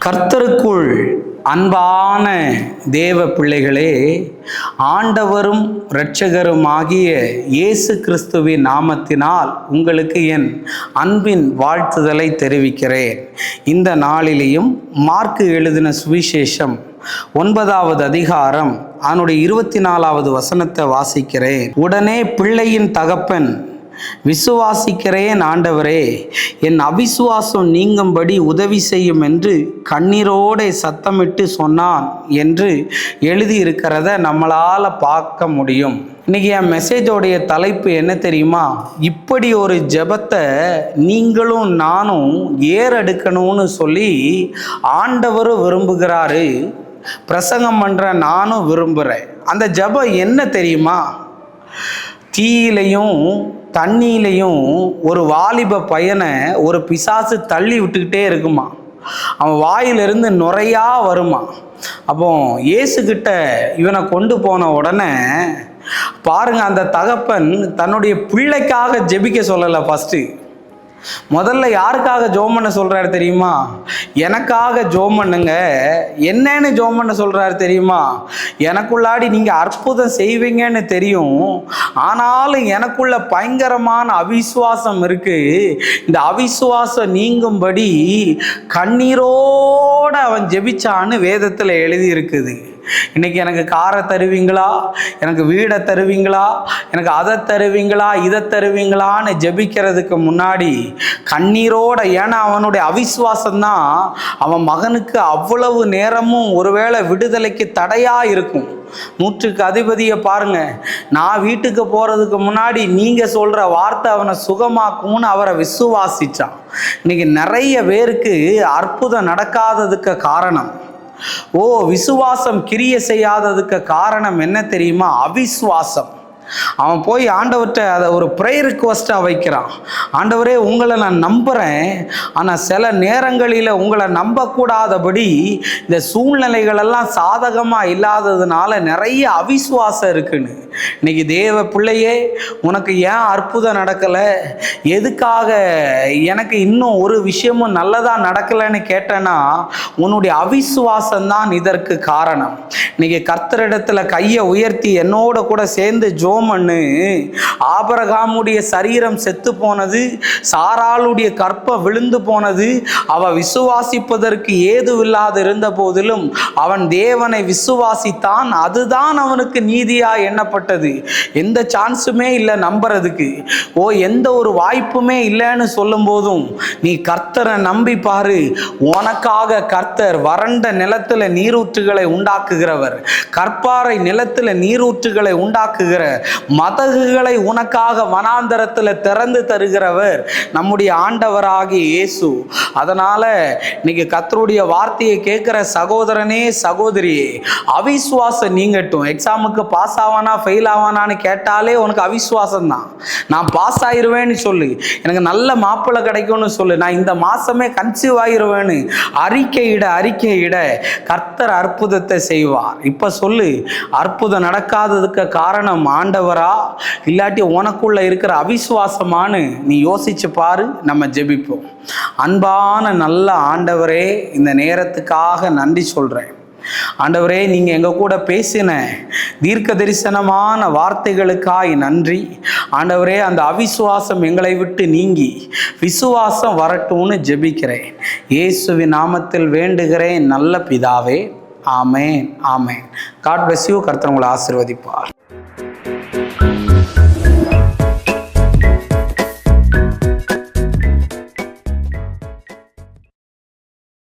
கர்த்தருக்குள் அன்பான தேவ பிள்ளைகளே, ஆண்டவரும் இரட்சகருமாகிய இயேசு கிறிஸ்துவின் நாமத்தினால் உங்களுக்கு என் அன்பின் வாழ்த்துதலை தெரிவிக்கிறேன். இந்த நாளிலேயும் மார்க்கு எழுதின சுவிசேஷம் 9வது அதிகாரம் அதனுடைய 24வது வசனத்தை வாசிக்கிறேன். உடனே பிள்ளையின் தகப்பன், விசுவாசிக்கிறேன் ஆண்டவரே, என் அவிசுவாசம் நீங்கும்படி உதவி செய்யும் என்று கண்ணீரோடு சத்தமிட்டு சொன்னான் என்று எழுதியிருக்கிறத நம்மளால் பார்க்க முடியும். இன்னைக்கு என் மெசேஜோடைய தலைப்பு என்ன தெரியுமா? இப்படி ஒரு ஜெபத்தை நீங்களும் நானும் ஏறெடுக்கணும்னு சொல்லி ஆண்டவரும் விரும்புகிறாரு, பிரசங்கம் பண்ணுற நானும் விரும்புகிறேன். அந்த ஜெபம் என்ன தெரியுமா? தீயிலையும் தண்ணியிலையும் ஒரு வாலிப பையனை ஒரு பிசாசு தள்ளி விட்டுக்கிட்டே இருக்குமா. அவன் வாயிலிருந்து நுரையா வருமா. அப்போ இயேசுகிட்ட இவனை கொண்டு போன உடனே பாருங்க, அந்த தகப்பன் தன்னுடைய பிள்ளைக்காக ஜெபிக்க சொல்லலை. முதல்ல யாருக்காக ஜெபம் பண்ண சொல்றாரு தெரியுமா? எனக்காக ஜெபம் பண்ணுங்க. என்னன்னு ஜெபம் பண்ண சொல்றாரு தெரியுமா? எனக்குள்ளாடி நீங்க அற்புதம் செய்வீங்கன்னு தெரியும், ஆனாலும் எனக்குள்ள பயங்கரமான அவிசுவாசம் இருக்கு. இந்த அவிசுவாசம் நீங்கும்படி கண்ணீரோட அவன் ஜெபிச்சான்னு வேதத்துல எழுதி இருக்குது. இன்னைக்கு எனக்கு காரை தருவீங்களா, எனக்கு வீடை தருவீங்களா, எனக்கு அதை தருவீங்களா, இதை தருவீங்களான்னு ஜெபிக்கிறதுக்கு முன்னாடி கண்ணீரோட, ஏன்னா அவனுடைய அவிசுவாசம்தான் அவன் மகனுக்கு அவ்வளவு நேரமும் ஒருவேளை விடுதலைக்கு தடையா இருக்கும். 100க்கு அதிபதியை பாருங்க, நான் வீட்டுக்கு போறதுக்கு முன்னாடி நீங்க சொல்ற வார்த்தை அவனை சுகமாக்கும்னு அவரை விசுவாசிச்சான். இன்னைக்கு நிறைய பேருக்கு அற்புதம் நடக்காததுக்கு காரணம், விசுவாசம் கிரிய செய்யாததுக்கு காரணம் என்ன தெரியுமா? அவிசுவாசம். அவன் போய் ஆண்டவர்கிட்ட அதை ஒரு ப்ரேயர் ரிக்வஸ்டாக வைக்கிறான். ஆண்டவரே, உங்களை நான் நம்புகிறேன், ஆனால் சில நேரங்களில் உங்களை நம்பக்கூடாதபடி இந்த சூழ்நிலைகளெல்லாம் சாதகமாக இல்லாததுனால நிறைய அவிசுவாசம் இருக்குன்னு. இன்னைக்கு தேவ பிள்ளையே, உனக்கு ஏன் அற்புதம் நடக்கலை, எதுக்காக எனக்கு இன்னும் ஒரு விஷயமும் நல்லதாக நடக்கலைன்னு கேட்டேன்னா உன்னுடைய அவிசுவாசம்தான் இதற்கு காரணம். இன்னைக்கு கர்த்தரிடத்துல கையை உயர்த்தி என்னோட கூட சேர்ந்து ஜோமன்னு, ஆபிரகாமுடைய சரீரம் செத்து போனது, சாராளுடைய கற்பம் விழுந்து போனது, அவ விசுவாசிப்பதற்கு ஏதுவில்லாது இருந்த போதிலும் அவன் தேவனை விசுவாசித்தான், அதுதான் அவனுக்கு நீதியா எண்ணப்பட்டது. எந்த சான்ஸுமே இல்லை நம்புறதுக்கு, எந்த ஒரு வாய்ப்புமே இல்லைன்னு சொல்லும் போதும் நீ கர்த்தரை நம்பி பாரு. உனக்காக கர்த்தர் வறண்ட நிலத்துல நீரூற்றுகளை உண்டாக்குகிறவர், கற்பாறை நிலத்துல நீரூற்றுகளை உண்டாக்குகிற, மதகுகளை உனக்காக வனாந்தரத்துல திறந்து தருகிறவர் நம்முடைய ஆண்டவராகிய இயேசு. அதனால இன்னைக்கு கர்த்தருடைய வார்த்தையை கேட்கிற சகோதரனே, சகோதரியே, அவிசுவாசம் நீங்கட்டும். எக்ஸாமுக்கு பாஸ் ஆவானா ஃபெயில் ஆவானான்னு கேட்டாலே உனக்கு அவிசுவாசம் தான். நான் பாஸ் ஆயிருவேன்னு சொல்லு, எனக்கு நல்ல மாப்பிள்ளை கிடைக்கும்னு சொல்லு, நான் இந்த மாசமே கன்சீவ் ஆயிருவேன்னு அறிக்கையிட கர்த்தர் அற்புதத்தை செய்வார். இப்ப சொல்லு, அற்புதம் நடக்காததுக்கு காரணம் ஆண்டவரா, இல்லாட்டி உனக்குள்ள இருக்கிற அவிசுவாசமானு நீ யோசிச்சு பாரு. நம்ம ஜெபிப்போம். அன்பான நல்ல ஆண்டவரே, இந்த நேரத்துக்காக நன்றி சொல்றேன். ஆண்டவரே, நீங்க எங்க கூட பேசின தீர்க்க தரிசனமான வார்த்தைகளுக்காய் நன்றி. ஆண்டவரே, அந்த அவிசுவாசம் எங்களை விட்டு நீங்கி விசுவாசம் வரட்டும்னு ஜெபிக்கிறேன். இயேசுவின் நாமத்தில் வேண்டுகிறேன் நல்ல பிதாவே. ஆமேன், ஆமேன். God bless you. கர்த்தர் உங்களை ஆசீர்வதிப்பார்.